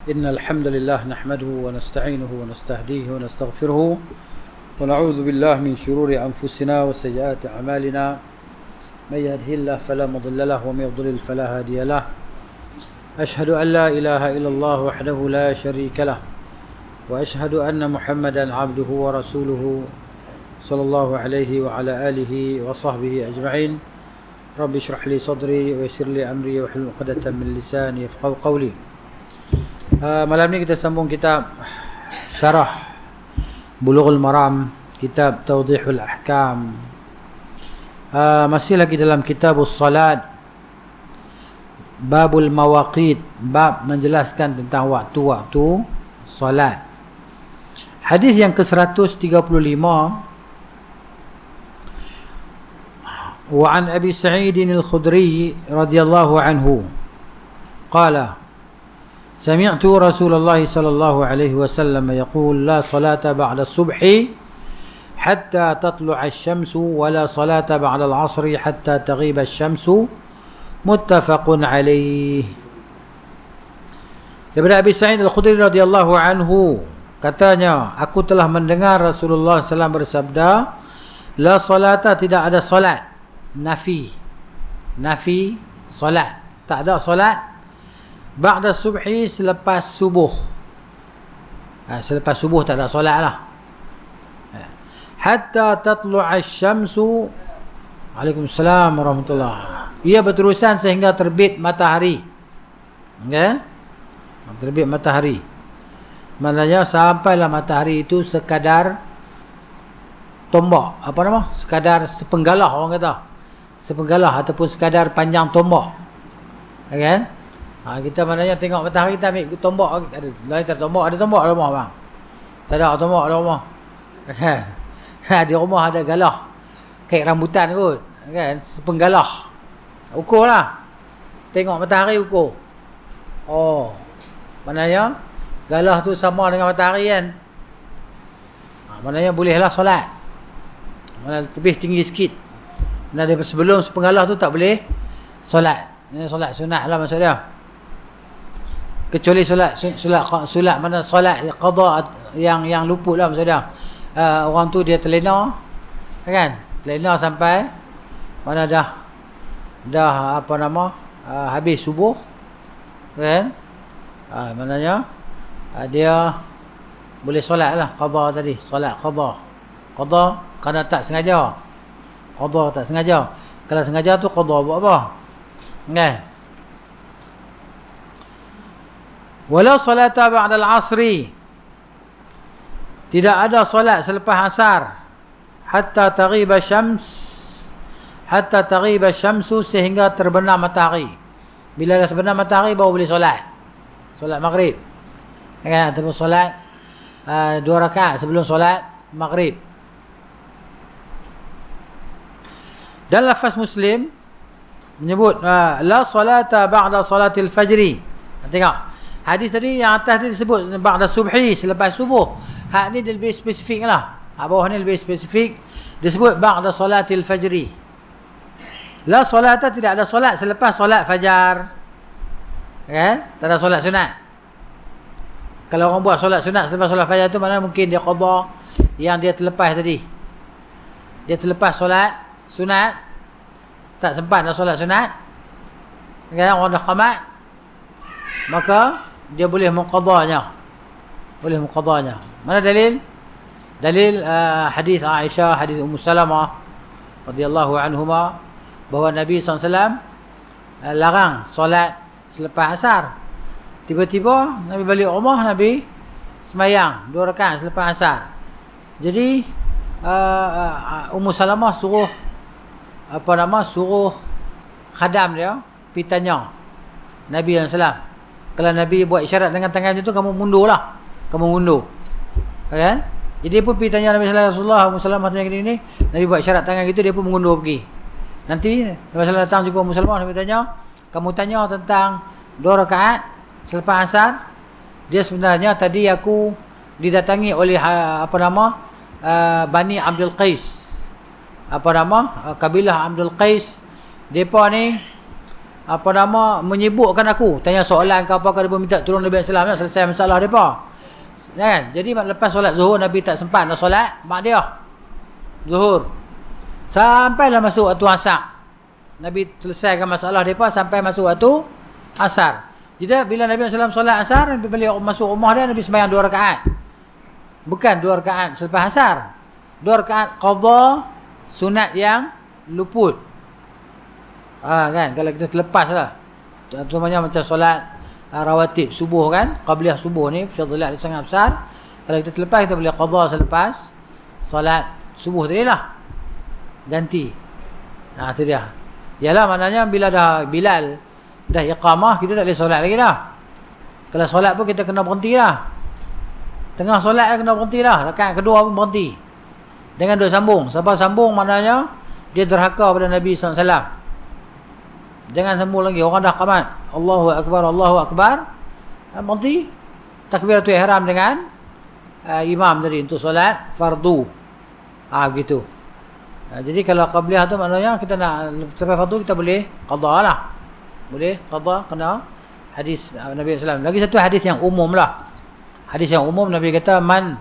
إن الحمد لله نحمده ونستعينه ونستهديه ونستغفره ونعوذ بالله من شرور أنفسنا وسيئات أعمالنا من يهده الله فلا مضل له ومن يضلل فلا هادي له أشهد أن لا إله إلا الله وحده لا شريك له وأشهد أن محمدا عبده ورسوله صلى الله عليه وعلى آله وصحبه أجمعين رب اشرح لي صدري ويسر لي أمري واحلل عقدة من لساني يفقهوا قولي. Malam ni kita sambung kitab Syarah Bulughul Maram, kitab Tawdihul Ahkam. Masih lagi dalam kitabus salat, babul mawaqit, bab menjelaskan tentang waktu-waktu salat. Hadis yang ke-135, wa an Abi Sa'id al-Khudri radhiyallahu anhu qala sami'tu Rasulullah sallallahu alaihi wasallam yaqul la salata ba'da as-subhi hatta tatlu'a asy-syamsu wa la salata ba'da al-'asri hatta taghiba asy-syamsu, muttafaqun alaih. Daripada Abi Sa'id al-Khudri radhiyallahu anhu, katanya, aku telah mendengar Rasulullah SAW bersabda, la salata, tidak ada solat, nafi solat, tak ada solat ba'da subhi, selepas subuh. Selepas subuh tak ada solat lah. Hatta tatlu'a asy-syamsu, Waalaikumsalam warahmatullahi, ia berterusan sehingga terbit matahari. Terbit matahari, maknanya sampailah matahari itu sekadar tombak, sekadar sepenggalah, orang kata sepenggalah ataupun sekadar panjang tombak, kan? Kita maknanya tengok matahari, kita ambil tombak, ada tombak, ada tombak dalam rumah bang? Tak ada tombak dalam rumah. Di rumah ada galah kek rambutan kot, kan? Sepenggalah, ukur lah, tengok matahari ukur. Oh, maknanya galah tu sama dengan matahari, kan? Maknanya bolehlah solat. Mana lebih tinggi sikit. Nah, sebelum sepenggalah tu tak boleh solat. Ini solat sunat lah maksud dia. Kecuali solat mana solat qada yang luput lah maksud dia. Orang tu dia terlena, kan? Terlena sampai mana dah habis subuh, kan? Maknanya dia boleh solat lah, qada tadi, solat qada kerana tak sengaja. Qada tak sengaja. Kalau sengaja tu qada buat apa? Kan? Wala salata ba'da al-'asri, tidak ada solat selepas asar, hatta taghiba syamsu, sehingga terbenam matahari. Bila dah terbenam matahari baru boleh solat maghrib, kan? Ataupun solat 2 rakaat sebelum solat maghrib. Dan lafaz Muslim menyebut la salata ba'da salatil fajri. Tengok hadis tadi yang atas ni disebut ba'da subhi, selepas subuh. Hak ni dia lebih spesifik lah. Bawah ni lebih spesifik, disebut ba'da salatil fajri. La salata, tidak ada solat selepas solat fajar, tak ada solat sunat. Kalau orang buat solat sunat selepas solat fajar tu, mana mungkin dia qada yang dia terlepas tadi. Dia terlepas solat sunat, tak sempat nak solat sunat, kan? Orang dah qamat, maka dia boleh mengqadanya. Mana dalil? Dalil hadis Aisyah, hadis Ummu Salamah radhiyallahu anhuma, bahawa Nabi SAW larang solat selepas asar. Tiba-tiba Nabi balik rumah, Nabi semayang 2 rakaat selepas asar. Jadi Ummu Salamah suruh khadam dia pergi tanya Nabi SAW. Kalau Nabi buat isyarat dengan tangan macam tu, kamu mundur, kan? Jadi dia pun pergi tanya Nabi SAW. Ummu Salamah tanya gini, Nabi buat isyarat tangan gitu, dia pun mengundur pergi. Nanti Nabi SAW datang jumpa Ummu Salamah, Nabi tanya, kamu tanya tentang 2 rakaat selepas asar. Dia sebenarnya tadi aku didatangi oleh Bani Abdul Qais, kabilah Abdul Qais. Depa ni menyibukkan aku, tanya soalan ke apa, dia minta tolong Nabi sallallahu alaihi wasallam selesai masalah depa. Kan? Jadi lepas solat Zuhur Nabi tak sempat nak solat mak dia Zuhur. Sampailah masuk waktu Asar. Nabi selesaikan masalah depa sampai masuk waktu Asar. Jadi bila Nabi sallallahu alaihi wasallam solat Asar, Nabi balik masuk rumah dia, Nabi sembahyang 2 rakaat. Bukan 2 rakaat selepas Asar. 2 rakaat qada sunat yang luput. Kan, kalau kita terlepas lah, contohnya macam solat rawatib subuh kan, qabliyah subuh ni fadilah dia sangat besar. Kalau kita terlepas, kita boleh qada selepas solat subuh tadi lah, ganti. Tu dia. Yalah, maknanya bila dah Bilal dah iqamah, kita tak boleh solat lagi dah. Kalau solat pun kita kena berhenti lah. Tengah solat kena berhenti lah, rakaat kedua pun berhenti, jangan duk sambung. Siapa sambung maknanya dia derhaka pada Nabi SAW. Jangan sambung lagi, orang dah qamat, Allahu Akbar, berhenti, takbiratul ihram dengan imam tadi untuk solat fardu. Begitu. Jadi kalau qabliyah tu maknanya kita nak sampai fardu, kita boleh qada lah. Boleh qada, kena hadis Nabi SAW. Lagi satu hadis yang umum lah. Hadis yang umum, Nabi kata man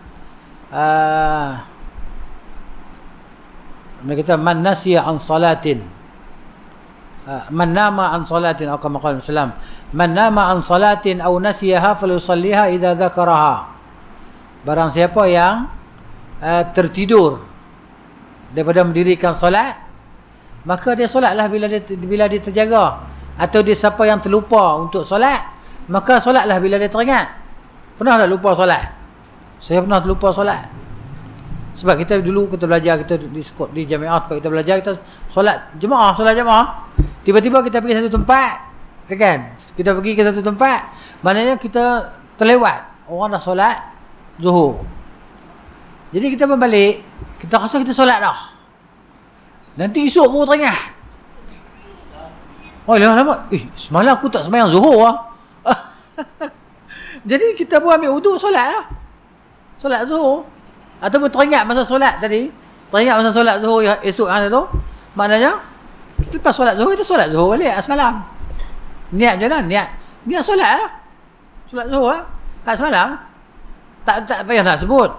nasiya an salatin, man nama an salatin, atau kama qala sallam, man nama an salatin aw nasiyaha falyusalliha idza dzakaraha. Barang siapa yang tertidur daripada mendirikan solat, maka dia solatlah bila dia terjaga. Atau dia siapa yang terlupa untuk solat, maka solatlah bila dia teringat. Pernah tak lupa solat? Saya pernah terlupa solat. Sebab kita dulu kita belajar, kita di jamiah kita belajar, kita solat jemaah. Tiba-tiba kita pergi satu tempat, kan? Kita pergi ke satu tempat, maknanya kita terlewat, orang dah solat Zuhur. Jadi kita berbalik, kita rasa kita solat dah. Nanti esok baru teringat. Lama. Semalam aku tak sembahyang Zuhur lah. Jadi kita pun ambil wuduk, solat lah. Solat Zuhur. Ataupun teringat masa solat tadi, teringat masa solat Zuhur esok hari tu, maknanya kita lepas solat Zuhur, kita solat Zuhur balik semalam. Niat je lah, niat solat lah. Solat Zuhur lah. Semalam tak payah nak sebut.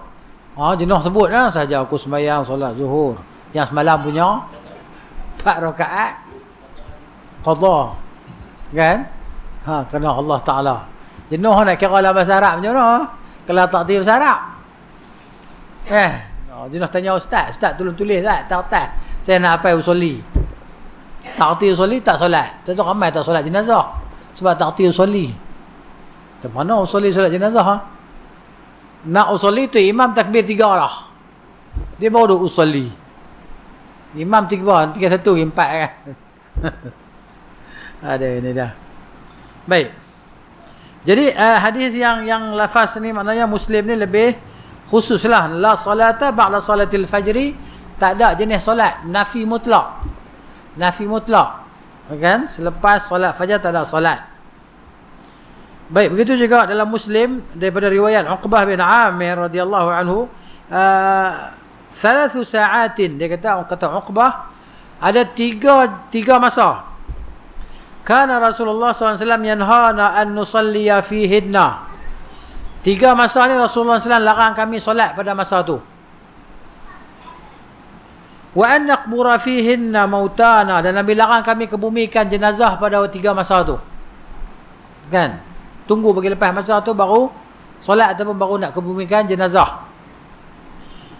Jenuh sebut lah saja, aku sembahyang solat Zuhur yang semalam punya 4 rakaat qada. Kan? Kerana Allah Ta'ala. Jenuh nak kira dalam bahasa Arab macam mana? Kalau tak tahu bahasa Arab. Jenuh tanya ustaz tolong tulis tak. Saya nak apa usolli. Ta'ti usolli tak solat. Tentu ramai tak solat jenazah. Sebab ta'ti usolli. Macam mana usolli solat jenazah? Nak usolli tu imam takbir 3 lah. Dia baru usolli. Imam 3, 1, 4 kan. Ada ini dah. Baik. Jadi hadis yang lafaz ni maknanya Muslim ni lebih khusus lah. La salata ba'da salatil fajri, tak ada jenis solat nafi mutlak. Kan? Selepas solat fajar tak ada solat. Baik, begitu juga dalam Muslim daripada riwayat Uqbah bin Amir radhiyallahu anhu, 3 sa'atin, dia kata Uqbah, ada tiga masa. Kana Rasulullah SAW yanhana an nusalliya fihinna. 3 masa ni Rasulullah SAW larang kami solat pada masa tu. Wa an naqbura fihinna mautana, dan Nabi larang kami kebumikan jenazah pada 3 masa tu. Kan? Tunggu bagi lepas masa tu baru solat ataupun baru nak kebumikan jenazah.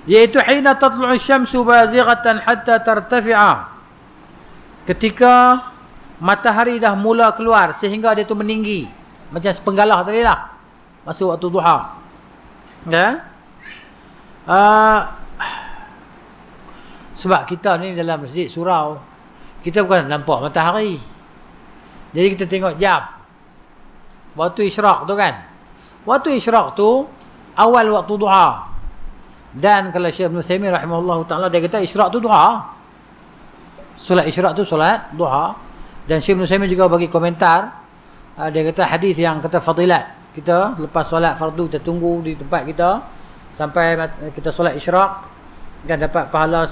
Iaitu hina tatlu'u syamsu bazighatan hatta tartafi'a. Ketika matahari dah mula keluar sehingga dia tu meninggi, macam sepenggalah tadi lah, masuk waktu duha. Ya? Sebab kita ni dalam masjid surau, kita bukan nampak matahari. Jadi kita tengok jam, waktu isyraq tu kan. Waktu isyraq tu awal waktu duha. Dan kalau Syekh Ibn Utsaimin rahimahullah ta'ala, dia kata isyraq tu duha. Solat isyraq tu solat duha. Dan Syekh Ibn Utsaimin juga bagi komentar, dia kata hadis yang kata fadilat, kita lepas solat fardu kita tunggu di tempat kita sampai kita solat isyraq, kan dapat pahala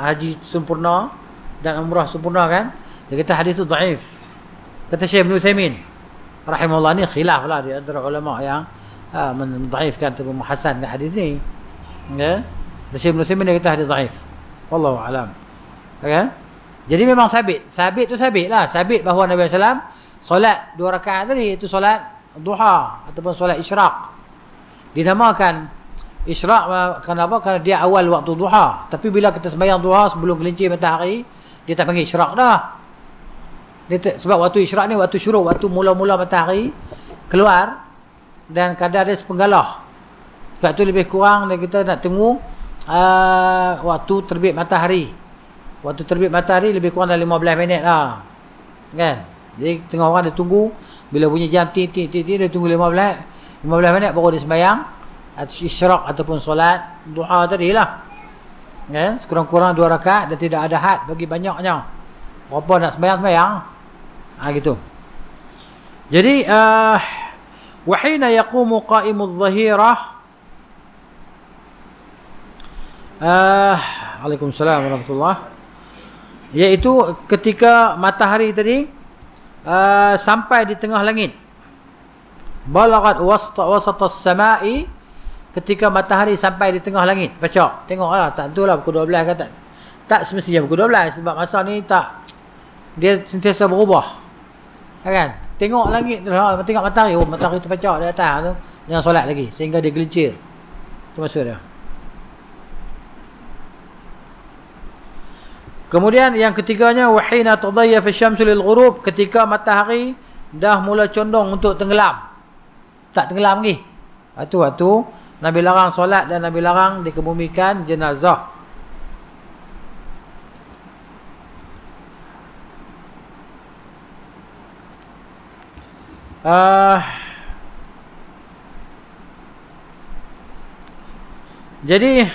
haji sempurna dan umrah sempurna kan. Dia kata hadis tu dhaif. Kata Syekh Ibn Uthaymin rahimahullah, ni khilaf lah di antara ulama yang mendhaifkan atau menghasankan hadis ni. Ya. Kata Syekh Ibn Uthaymin dia kata hadis dhaif. Wallahu alam. Ya. Jadi memang sabit. Sabit tu sabit lah. Sabit bahawa Nabi SAW solat 2 rakaat tadi itu solat duha ataupun solat isyraq. Dinamakan isyraq kenapa? Kerana dia awal waktu duha. Tapi bila kita sembahyang duha sebelum gelincir matahari, dia tak panggil isyraq dah. Sebab waktu isyraq ni waktu syuruk, waktu mula-mula matahari keluar dan kadar dia sepenggalah. Sebab tu lebih kurang kita nak tunggu waktu terbit matahari. Waktu terbit matahari lebih kurang dalam 15 minit lah. Kan? Jadi tengah orang dia tunggu bila bunyi jam tik dia tunggu 15 minit baru dia sembahyang isyraq ataupun solat duha tadi lah. Kan? Sekurang-kurang 2 rakaat dan tidak ada had bagi banyaknya. Berapa nak sembahyang. Gitu. Jadi wa hina yaqumu qa'imudh dhahirah Waalaikumsalam warahmatullahi, iaitu ketika matahari tadi sampai di tengah langit. Balaghat wasatas samai, ketika matahari sampai di tengah langit. Baca, tengoklah, tak tentulah pukul 12 ke tak semestinya pukul 12 sebab masa ni dia sentiasa berubah. Kan? Tengok langit tu, tengok matahari, matahari terpecah di atas tu, jangan solat lagi sehingga dia gelincir. Itu maksud dia. Kemudian yang ketiganya wahina tadayyaf asy-syamsu lil ghurub, ketika matahari dah mula condong untuk tenggelam. Tak tenggelam lagi. Waktu Nabi larang solat dan Nabi larang dikebumikan jenazah. Jadi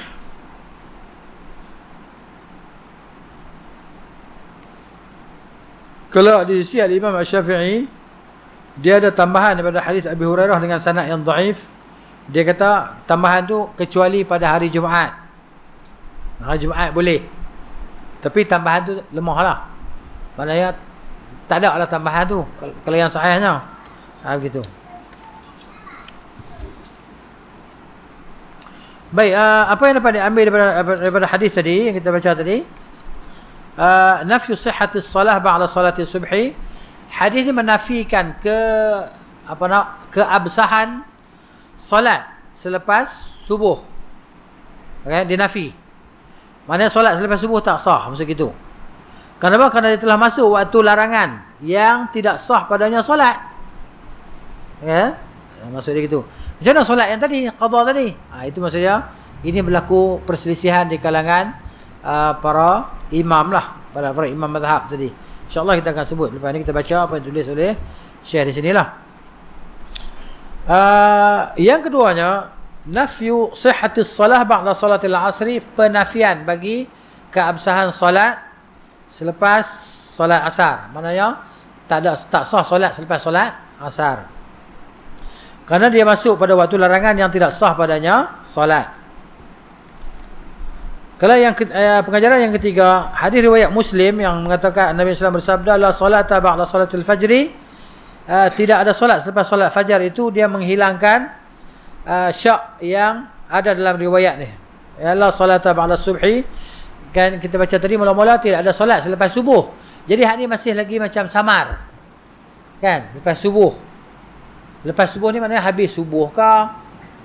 kalau di sisi Imam Asy-Syafi'i, dia ada tambahan daripada hadis Abi Hurairah dengan sanad yang dhaif. Dia kata tambahan tu kecuali pada hari Jumaat. Hari Jumaat boleh. Tapi tambahan tu lemah lah. Maknanya tak ada lah tambahan tu kalau yang sahihnya. Begitu. Baik, apa yang dapat diambil daripada hadis tadi yang kita baca tadi? Nafyu sihhatis salah ba'da salati subhi. Hadis ini menafikan keabsahan solat selepas subuh. Okay, dinafi. Maknanya solat selepas subuh tak sah, maksud gitu. Kenapa? Kerana dia telah masuk waktu larangan yang tidak sah padanya solat. Ya, maksud dia gitu. Macam mana solat yang tadi, qada tadi? Itu maksudnya ini berlaku perselisihan di kalangan para imam lah, para imam mazhab tadi. InsyaAllah kita akan sebut lepas ni, kita baca apa yang tulis oleh Syekh di sinilah. Yang keduanya, nafyu sihhatis salah ba'da salatil asri, penafian bagi keabsahan solat selepas solat asar. Maknanya tak sah solat selepas solat asar, kerana dia masuk pada waktu larangan yang tidak sah padanya solat. Kalau yang pengajaran yang ketiga, hadis riwayat Muslim yang mengatakan Nabi SAW bersabda, la salata ba'da salatul fajri, tidak ada solat selepas solat fajar. Itu dia menghilangkan syak yang ada dalam riwayat ni. Ya, la salata ba'da subhi, kan kita baca tadi mula-mula tidak ada solat selepas subuh. Jadi hadis masih lagi macam samar. Kan? Lepas subuh. Lepas subuh ni maknanya habis subuh ke?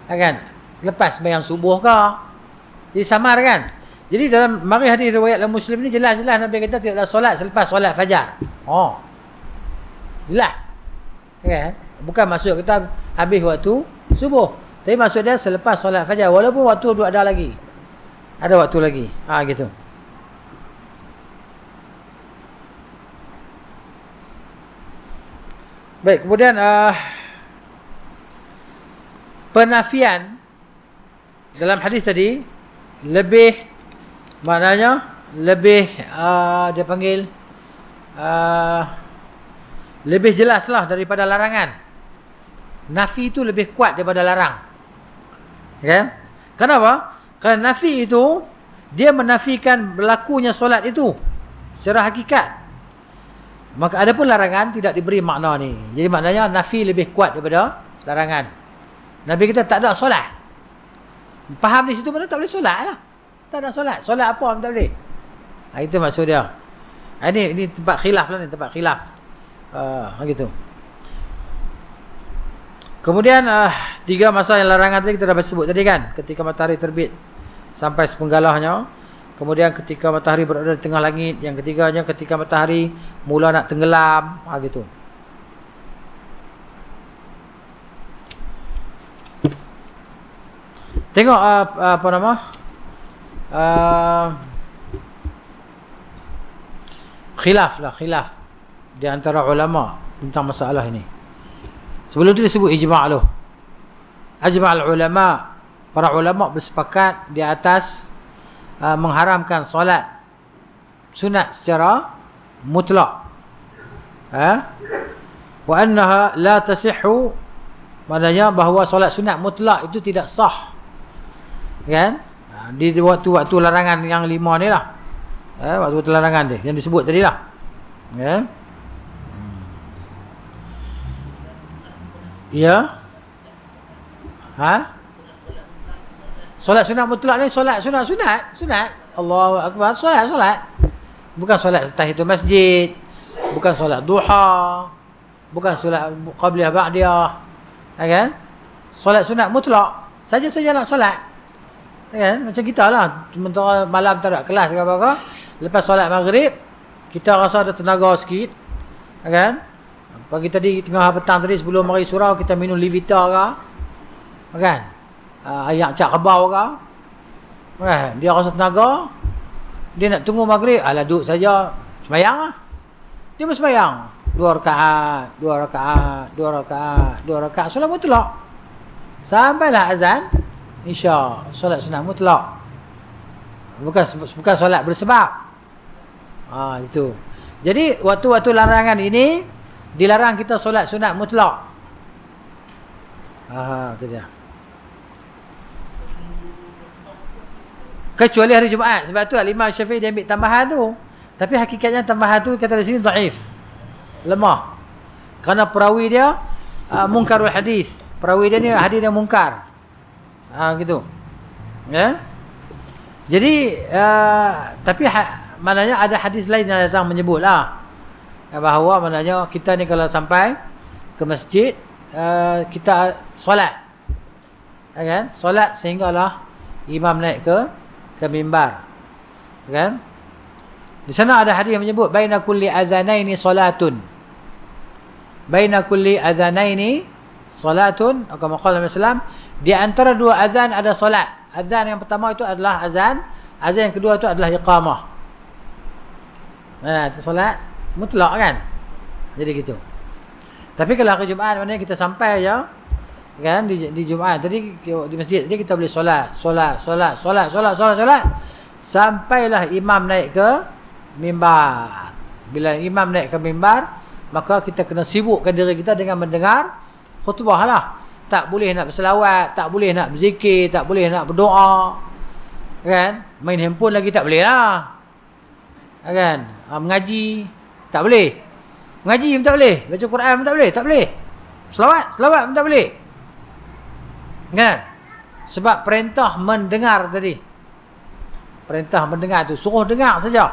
Kan? Lepas sembahyang subuh ke? Jadi samar kan? Jadi dalam mari hadis riwayat Muslim ni jelas-jelas Nabi kata tidak ada solat selepas solat fajar. Jelas. Kan? Bukan maksud kita habis waktu subuh. Tapi maksud dia selepas solat fajar, walaupun waktu tu ada lagi. Ada waktu lagi. Gitu. Baik, kemudian penafian dalam hadis tadi lebih, maknanya lebih dia panggil lebih jelaslah daripada larangan. Nafi itu lebih kuat daripada larang. Okay? Kenapa? Kerana nafi itu dia menafikan berlakunya solat itu secara hakikat. Maka ada pun larangan tidak diberi makna ni. Jadi maknanya nafi lebih kuat daripada larangan. Nabi kita tak ada solat. Faham di situ mana tak boleh solat lah. Tak ada solat. Solat apa pun tak boleh. Itu maksud dia. Ini tempat khilaf lah ni, tempat khilaf. Gitu. Kemudian 3 masa yang larangan tadi kita dah sebut tadi kan. Ketika matahari terbit sampai sepenggalahnya. Kemudian ketika matahari berada di tengah langit. Yang ketiganya ketika matahari mula nak tenggelam. Gitu. Tengok apa nama? Khilaf di antara ulama tentang masalah ini. Sebelum itu disebut ijma' loh. Ajma'al ulama, para ulama bersepakat di atas mengharamkan solat sunat secara mutlak. Wa annaha la tasihhu, maknanya bahawa solat sunat mutlak itu tidak sah. Kan? Di waktu-waktu larangan yang 5 ni lah. Waktu-waktu larangan tu yang disebut tadi lah. Ya. Solat sunat mutlak ni solat sunat. Allahu akbar, solat. Bukan solat tahiyatul masjid, bukan solat duha, bukan solat qabliyah ba'diyah. Kan? Solat sunat mutlak. Saja-saja nak solat. Kan? Macam kita lah. Sementara malam tak ada kelas ke apa-apa. Lepas solat maghrib, kita rasa ada tenaga sikit. Kan? Pagi tadi, tengah petang tadi sebelum mari surau, kita minum Levita ke. Kan? Ayak cak kebau ke. Kan? Dia rasa tenaga. Dia nak tunggu maghrib. Alah duduk saja. Semayang lah. Dia bersemayang. 2 rakaat. Solat mutlak. Sampailah azan. Isya. Solat sunat mutlak. Bukan solat bersebab. Itu. Jadi waktu-waktu larangan ini dilarang kita solat sunat mutlak. Itu dia. Kecuali hari Jumaat. Sebab tu Imam Syafi'i dia ambil tambahan tu. Tapi hakikatnya tambahan tu kata di sini dhaif. Lemah. Kerana perawi dia munkarul hadis. Perawi dia ni hadis dia mungkar. Gitu. Ya. Jadi tapi maknanya ada hadis lain yang datang menyebutlah bahawa maknanya kita ni kalau sampai ke masjid kita solat. Kan? Solat sehinggalah imam naik ke mimbar. Kan? Di sana ada hadis yang menyebut baina kulli adzanaini salatun. Baina kulli adzanaini salatun, atau qala Nabi sallam, di antara 2 azan ada solat. Azan yang pertama itu adalah azan yang kedua itu adalah iqamah. Itu solat mutlak kan. Jadi gitu. Tapi kalau hari Jumaat maknanya kita sampai aja kan di Jumaat tadi di masjid tadi kita boleh solat sampailah imam naik ke mimbar. Bila imam naik ke mimbar, maka kita kena sibukkan diri kita dengan mendengar khutbah lah. Tak boleh nak berselawat, tak boleh nak berzikir, tak boleh nak berdoa. Kan? Main handphone lagi tak boleh lah. Kan? Mengaji tak boleh. Mengaji pun tak boleh. Baca Quran pun tak boleh. Tak boleh. Selawat pun tak boleh. Kan? Sebab perintah mendengar tadi. Perintah mendengar tu. Suruh dengar saja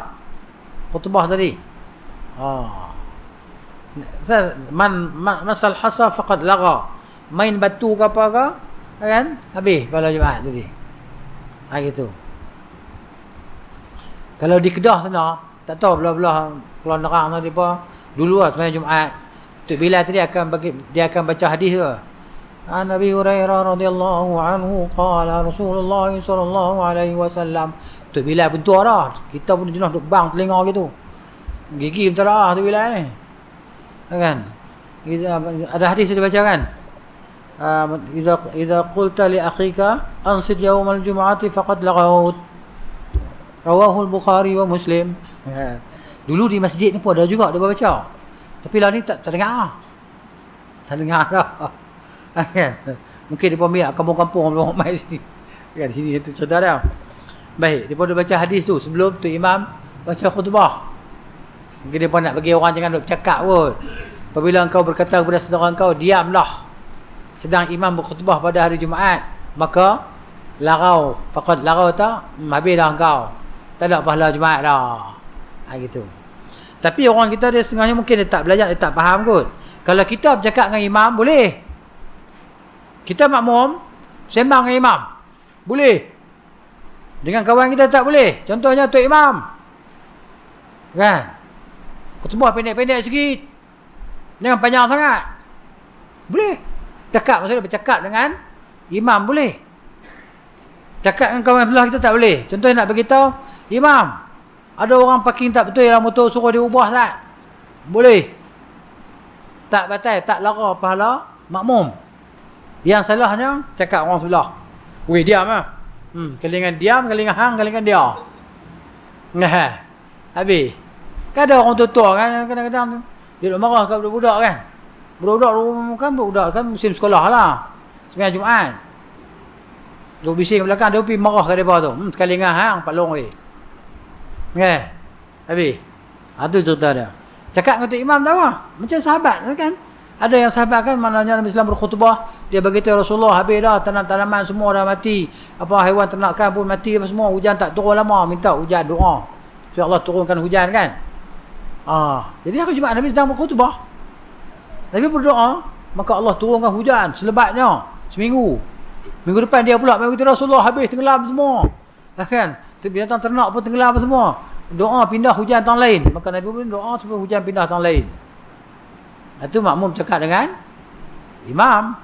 khutbah tadi. Masal hasa faqad laga. Main batu ke apa ke, kan? Habis pada Jumaat tadi. Gitu. Kalau di Kedah sana, tak tahu belah-belah Pulau Nerang tadi apa, dulu lah sembahyang Jumaat. Tok Bilal tadi dia akan baca hadis ke. Nabi Hurairah radhiyallahu anhu qala Rasulullah sallallahu alaihi wasallam. Tok Bilal pun tua dah. Kita pun jenis duk bang telinga gitu. Gigi betul lah Tok Bilal ni. Kan? Ada hadis dia baca kan? Idza qulta li akhika ansit yawm al-jum'ati faqad laghawt. Rawahu al-Bukhari wa Muslim. Dulu di masjid ni pun ada juga dia baca. Tapi lah ni tak terdengar. Tak dengar dah. Kan? Mungkin dia pun biar kampung-kampung orang mai sini. Kan di sini itu cerita dia. Baik, dia pun baca hadis tu sebelum tu imam baca khutbah. Mungkin dia pun nak bagi orang jangan duk bercakap pun. Apabila engkau berkata kepada saudara engkau, diamlah, sedang imam berkhutbah pada hari Jumaat, maka larau, faqad larau tak, habislah engkau, tak ada pahala Jumaat dah. Gitu. Tapi orang kita dia setengahnya mungkin dia tak belajar, dia tak faham kot. Kalau kita bercakap dengan imam, boleh. Kita makmum, sembang dengan imam, boleh. Dengan kawan kita tak boleh. Contohnya Tok Imam, kan, khutbah pendek-pendek sikit, jangan panjang sangat, boleh. Cakap, maksudnya bercakap dengan imam boleh. Cakap dengan kawan sebelah kita tak boleh. Contohnya nak beritahu, imam, ada orang parking tak betul dalam motor, suruh dia ubah tak? Boleh. Tak batal, tak lara pahala makmum. Yang salahnya cakap orang sebelah. Weh, diam lah. Kelingan diam, kelingan hang, kelingan dia. Nah, habis. Kan ada orang tua kan, kadang-kadang dia duk marah kat budak-budak kan. Budak-budak kan musim sekolah lah, sembahyang Jumaat. Duk bising belakang, dia pergi marah kat depa tu. Sekali ngah hang palong weh. Kan? Habis. Tu cerita dia. Cakap dengan Tok Imam tahu ah, macam sahabat kan. Ada yang sahabat kan, maknanya Nabi Sallam berkhutbah, dia beritahu Rasulullah, habis dah tanam-tanaman semua dah mati, apa haiwan ternakan pun mati apa semua, hujan tak turun lama, minta hujan, doa supaya Allah turunkan hujan kan. Jadi hari Jumaat Nabi sedang berkhutbah, Nabi berdoa, maka Allah turunkan hujan selebatnya seminggu. Minggu depan dia pula mari Rasulullah, habis tenggelam semua. Kan? Binatang ternak pun tenggelam semua. Doa pindah hujan tahun lain. Maka Nabi pun doa supaya hujan pindah tahun lain. Itu makmum cakap dengan imam.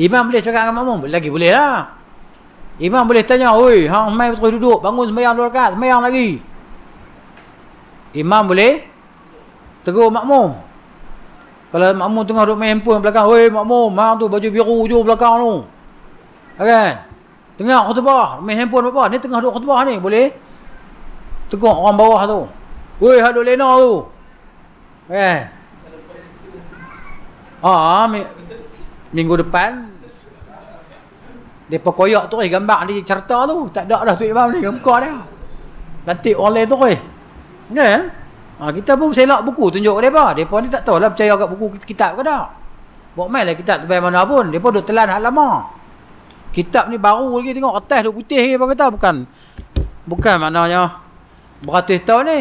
Imam boleh cakap dengan makmum? Lagi boleh lah. Imam boleh tanya, oi, hang mai terus duduk, bangun sembahyang 2 rakaat, sembahyang lagi. Imam boleh tegur makmum. Kalau makmum tengah duduk main handphone belakang, oi makmum, hang tu baju biru je belakang tu, kan, tengah khutbah main handphone apa, ni tengah duduk khutbah ni, boleh tegur orang bawah tu, oi hak duk lena tu, kan. Minggu depan depa koyak tu gambar di cerita tu, tak ada dah Tok Imam ni muka dia. Nanti orang lain tu kan. Kita pun selak buku tunjuk depa. Depa ni tak tahulah percaya kat buku kitab ke tak. Buat mainlah kitab sampai mana pun, depa duk telan hak lama. Kitab ni baru lagi, tengok kertas duk putih lagi apa kata, bukan maknanya beratus tahun ni.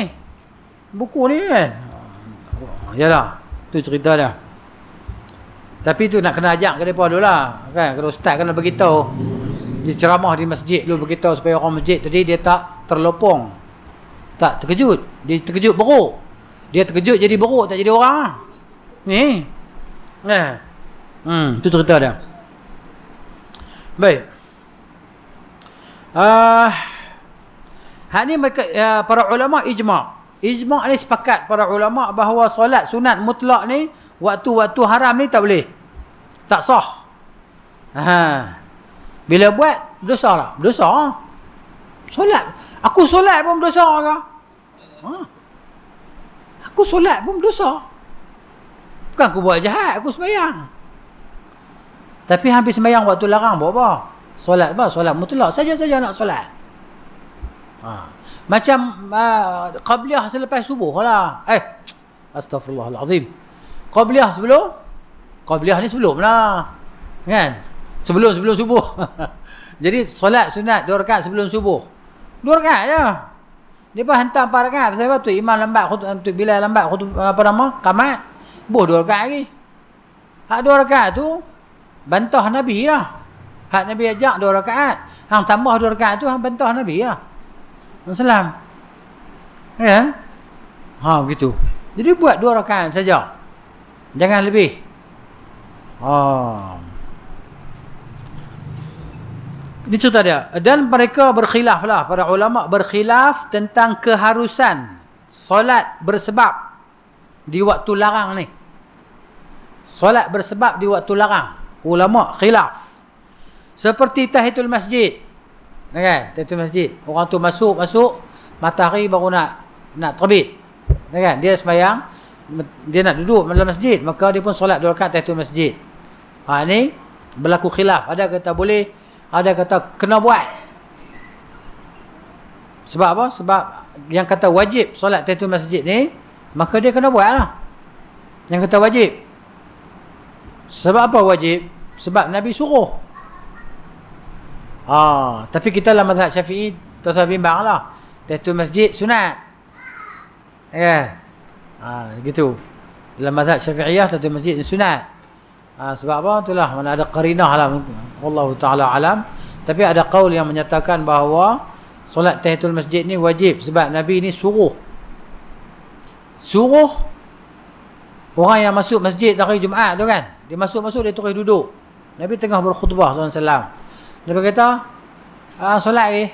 Buku ni kan. Yalah, tu cerita dia. Tapi tu nak kena ajak ke mereka dulu lah kan. Kalau ustaz kena beritahu, dia ceramah di masjid dulu, beritahu supaya orang masjid tadi dia tak terlopong, tak terkejut. Dia terkejut beruk, dia terkejut jadi beruk, tak jadi orang ni. Tu cerita dia. Baik. Hak ni mereka, para ulama ijma' ni sepakat para ulama bahawa solat sunat mutlak ni waktu-waktu haram ni tak boleh, tak sah. Bila buat berdosa lah, berdosa. Solat, aku solat pun berdosa ke? Aku solat pun berdosa. Bukan aku buat jahat, aku sembahyang. Tapi hampir sembahyang waktu larang buat apa? Solat apa? Solat mutlak saja-saja nak solat. Macam qabliyah selepas subuh lah. Astaghfirullahalazim. Qabliyah ni sebelum lah, kan? Sebelum subuh. Jadi solat sunat 2 rakaat sebelum subuh, 2 rakaat je. Dia pun hantar 4 rakaat. Sebab tu imam lambat khutbah, bila lambat khutbah qamat, 2 rakaat lagi. Hak 2 rakaat tu bantah Nabi lah. Hak Nabi ajak 2 rakaat, hang tambah 2 rakaat tu hang bantah Nabi lah Salam. Ya. Begitu. Jadi buat 2 rakaat saja, jangan lebih. Ini cerita dia. Dan mereka berkhilaf lah, para ulama berkhilaf tentang keharusan solat bersebab di waktu larang ni. Solat bersebab di waktu larang, ulama khilaf. Seperti tahiyatul masjid, kan? Tahiyatul masjid, orang tu masuk matahari baru nak terbit, kan? Dia sembahyang, dia nak duduk dalam masjid, maka dia pun solat 2 rakaat tahiyatul masjid. Ni berlaku khilaf. Ada kata boleh, ada kata kena buat. Sebab apa? Sebab yang kata wajib solat tahiyatul masjid ni, maka dia kena buat lah. Yang kata wajib. Sebab apa wajib? Sebab Nabi suruh. Tapi kita dalam mazhab Syafi'i, tuan-tuan bimbang lah. Tahiyatul masjid sunat. Ya. Gitu. Dalam mazhab Syafi'iyah tahiyatul masjid sunat. Sebab apa? Itulah mana ada qarinah lah. Wallahu ta'ala alam. Tapi ada qaul yang menyatakan bahawa solat tahiyatul masjid ni wajib sebab Nabi ni suruh orang yang masuk masjid hari Jumaat tu kan, dia masuk dia terus duduk. Nabi tengah berkhutbah SAW. Nabi kata, solat ke?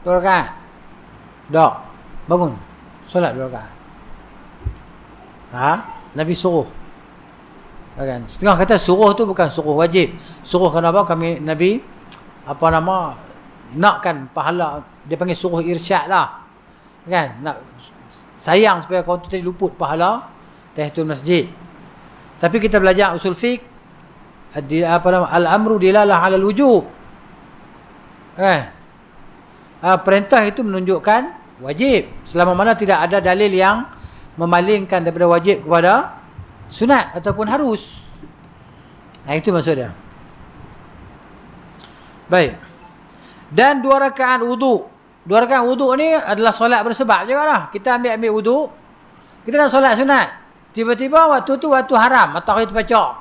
2 rakaat. Tak. Bangun. Solat 2 rakaat. Nabi suruh. Kan? Setengah kata suruh tu bukan suruh wajib. Suruh kenapa? Nabi nakkan pahala, dia panggil suruh irsyad lah, kan, nak sayang supaya kau tu tadi luput pahala tahiyatul masjid. Tapi kita belajar usul fiqh, al-amru dilalah 'alal wujub, kan, perintah itu menunjukkan wajib selama mana tidak ada dalil yang memalingkan daripada wajib kepada sunat ataupun harus. Itu maksud dia. Baik. Dan 2 rakaat wudu. 2 rakaat wudu ni adalah solat bersebab juga lah. Kita ambil wudu, kita nak solat sunat. Tiba-tiba waktu tu waktu haram, matahari terpacak,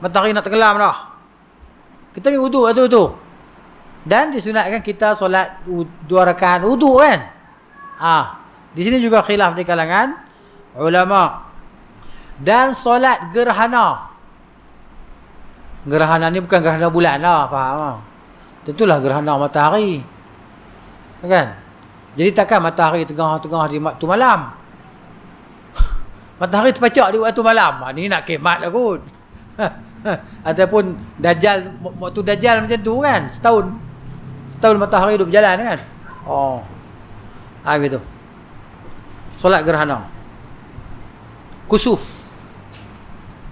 matahari nak tenggelam dah. Kita ambil wudu waktu tu. Dan disunatkan kita solat 2 rakaat wudu kan. Di sini juga khilaf di kalangan ulama. Dan solat gerhana. Gerhana ni bukan gerhana bulan lah, faham tak? Tentulah gerhana matahari, kan? Jadi takkan matahari tengah-tengah di waktu malam. Matahari terpacak di waktu malam. Ni nak kemat lah kot. Ataupun Dajjal, waktu Dajjal macam tu kan, setahun matahari duduk berjalan kan. Gitu. Solat gerhana.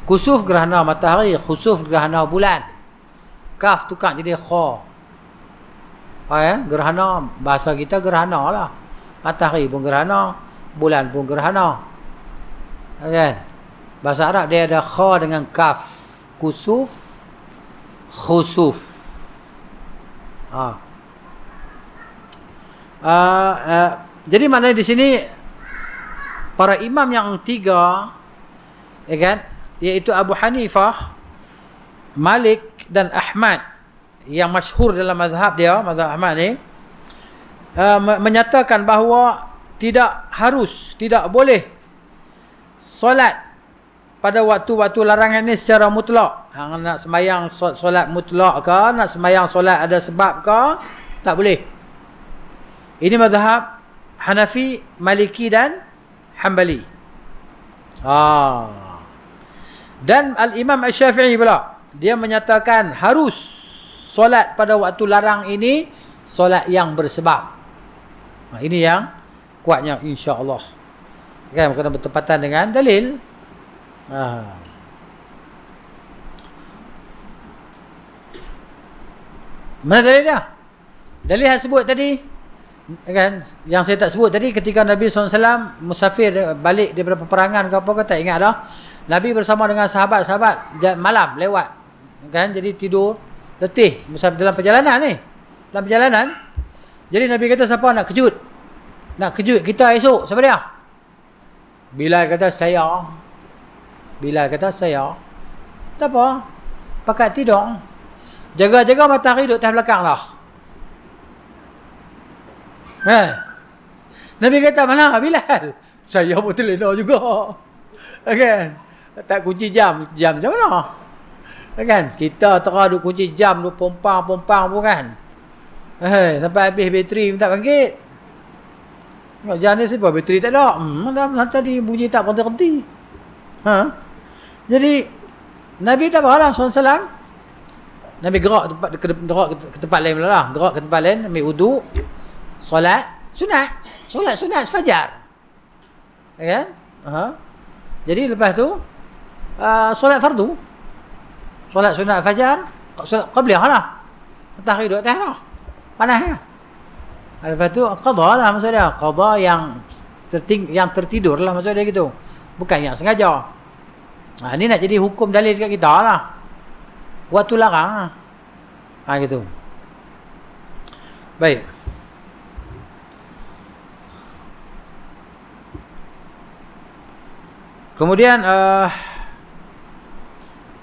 Kusuf gerhana matahari, khusuf gerhana bulan. Kaf tukar jadi kha. Gerhana, bahasa kita gerhana lah. Matahari pun gerhana, bulan pun gerhana, kan? Bahasa Arab dia ada kha dengan kaf. Kusuf, khusuf. Jadi maknanya di sini para imam yang 3, ya kan, iaitu Abu Hanifah, Malik dan Ahmad, yang masyhur dalam mazhab dia, mazhab Ahmad ni, menyatakan bahawa tidak boleh solat pada waktu-waktu larangan ni secara mutlak. Nak sembahyang solat mutlak ke, nak sembahyang solat ada sebab ke, tak boleh. Ini mazhab Hanafi, Maliki dan Hanbali. Dan Al-Imam Asy-Syafi'i pula, dia menyatakan harus solat pada waktu larang ini solat yang bersebab. Ini yang kuatnya insya-Allah. Kan, kena bertepatan dengan dalil. Mana dalilnya? Dalil yang sebut tadi, kan, yang saya tak sebut tadi, ketika Nabi SAW musafir balik daripada peperangan ke apa ke, tak ingat dah. Nabi bersama dengan sahabat-sahabat malam lewat, kan, jadi tidur letih musafir dalam perjalanan ni. Dalam perjalanan, jadi Nabi kata, siapa nak kejut kita esok? Siapa dia? Bilal kata, saya. Tak apa, pakat tidur. Jaga-jaga matahari duduk atas belakang lah. Nabi kata, mana Bilal? Saya pun terlena juga, kan? Tak kunci jam macam mana? Kan? Kita terang duk kunci jam, duk pompang pun kan. Sampai habis bateri minta bangkit. Tengok jam ni sebab bateri tak ada. Tadi bunyi tak berhenti. Jadi Nabi tak apalah SAW. Nabi gerak ke tempat lain pula lah. Gerak ke tempat lain, ambil wudu, solat sunat fajar. Kan? Jadi lepas tu solat fardu. Solat sunat fajar, solat qabliyah lah. Matahari duduk atas lah, panas lah. Lepas tu qada lah maksud dia. Qada yang yang tertidur lah maksud dia gitu. Bukan yang sengaja. Ni nak jadi hukum dalil kat kita lah. Waktu larang. Gitu. Baik. Kemudian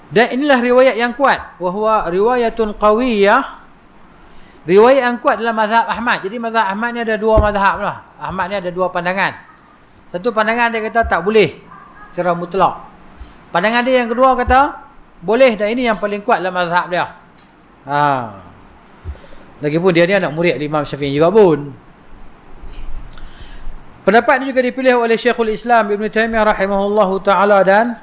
dan inilah riwayat yang kuat, wahwa riwayatun qawiyah. Riwayat yang kuat dalam mazhab Ahmad. Jadi mazhab Ahmad ni ada dua mazhab lah. Ahmad ni ada dua pandangan. Satu pandangan dia kata tak boleh secara mutlak. Pandangan dia yang kedua kata boleh, dan ini yang paling kuat dalam mazhab dia. Lagipun dia ni anak murid Imam Syafi'i juga pun. Pendapat ini juga dipilih oleh Syekhul Islam Ibn Taimiyah rahimahullahu ta'ala dan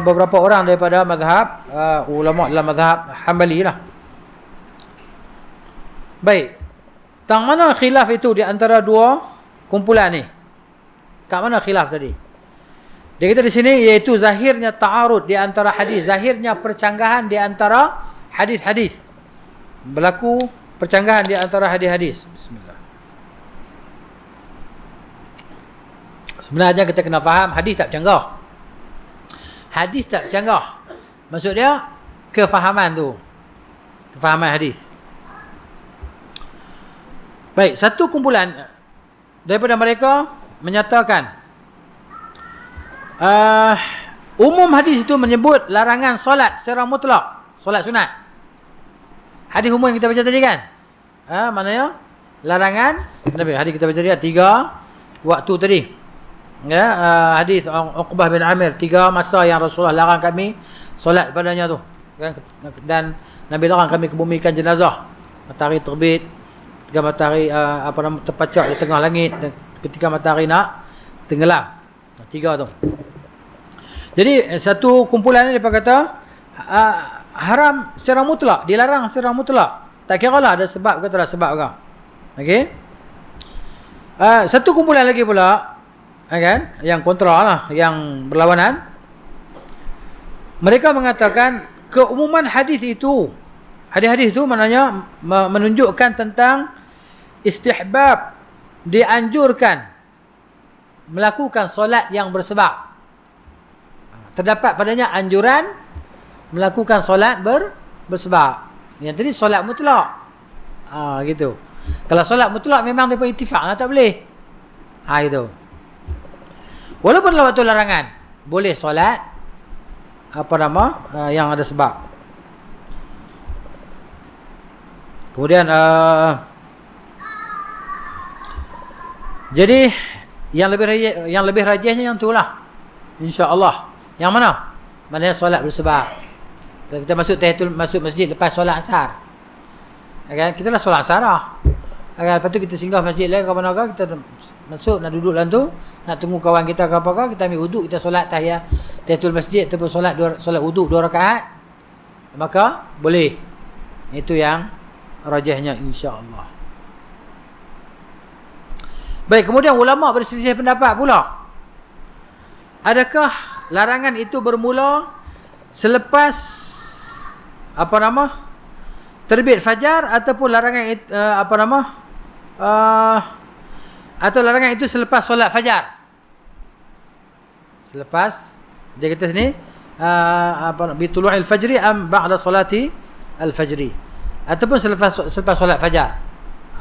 beberapa orang daripada mazhab ulama dalam mazhab Hanbali lah. Baik. Tang mana khilaf itu di antara dua kumpulan ni? Kat mana khilaf tadi? Dia kata di sini iaitu zahirnya ta'arud di antara hadis, zahirnya percanggahan di antara hadis-hadis. Berlaku percanggahan di antara hadis-hadis. Bismillah. Sebenarnya kita kena faham hadis tak bercanggah. Hadis tak bercanggah. Maksud dia kefahaman tu. Kefahaman hadis. Baik, satu kumpulan daripada mereka menyatakan umum hadis itu menyebut larangan solat secara mutlak, solat sunat. Hadis umum yang kita baca tadi kan? Maknanya larangan Nabi. Hadis kita baca tadi 3 waktu tadi. Ya, hadis Uqbah bin Amir, 3 masa yang Rasulullah larang kami solat padanya tu. Dan Nabi larang kami kebumikan jenazah. Matahari terbit, ketika matahari terpacak di tengah langit, dan ketika matahari nak tenggelam. 3 tu. Jadi satu kumpulan ni dia kata haram secara mutlak, dilarang secara mutlak. Tak kira lah ada sebab ke tak ada sebab ke. Okey. Satu kumpulan lagi pula, kan, yang kontra lah, yang berlawanan. Mereka mengatakan keumuman hadis itu, hadis-hadis itu maknanya menunjukkan tentang istihbab, dianjurkan melakukan solat yang bersebab. Terdapat padanya anjuran melakukan solat bersebab. Yang tadi solat mutlak. Gitu. Kalau solat mutlak memang mereka ittifaq lah, tak boleh. Gitu. Walaupun dalam waktu larangan, boleh solat yang ada sebab. Kemudian jadi yang lebih rajihnya yang itulah, insya-Allah. Yang mana? Maknanya solat bersebab. Kalau kita masuk masjid lepas solat asar, kan, kita lah solat asar lah. Lepas tu kita singgah masjid lain ke mana ke, kita masuk nak duduk dalam tu, nak tunggu kawan kita ke apa ke, kita ambil wuduk, kita solat tahiyatul masjid ataupun solat wuduk 2 rakaat, maka boleh. Itu yang rajihnya, insya-Allah. Baik, kemudian ulama berselisih pendapat pula. Adakah larangan itu bermula selepas terbit fajar, ataupun larangan atau larangan itu selepas solat fajar? Selepas, dia kata sini bitulu'il fajri am ba'da solati al-fajri, ataupun selepas solat fajar.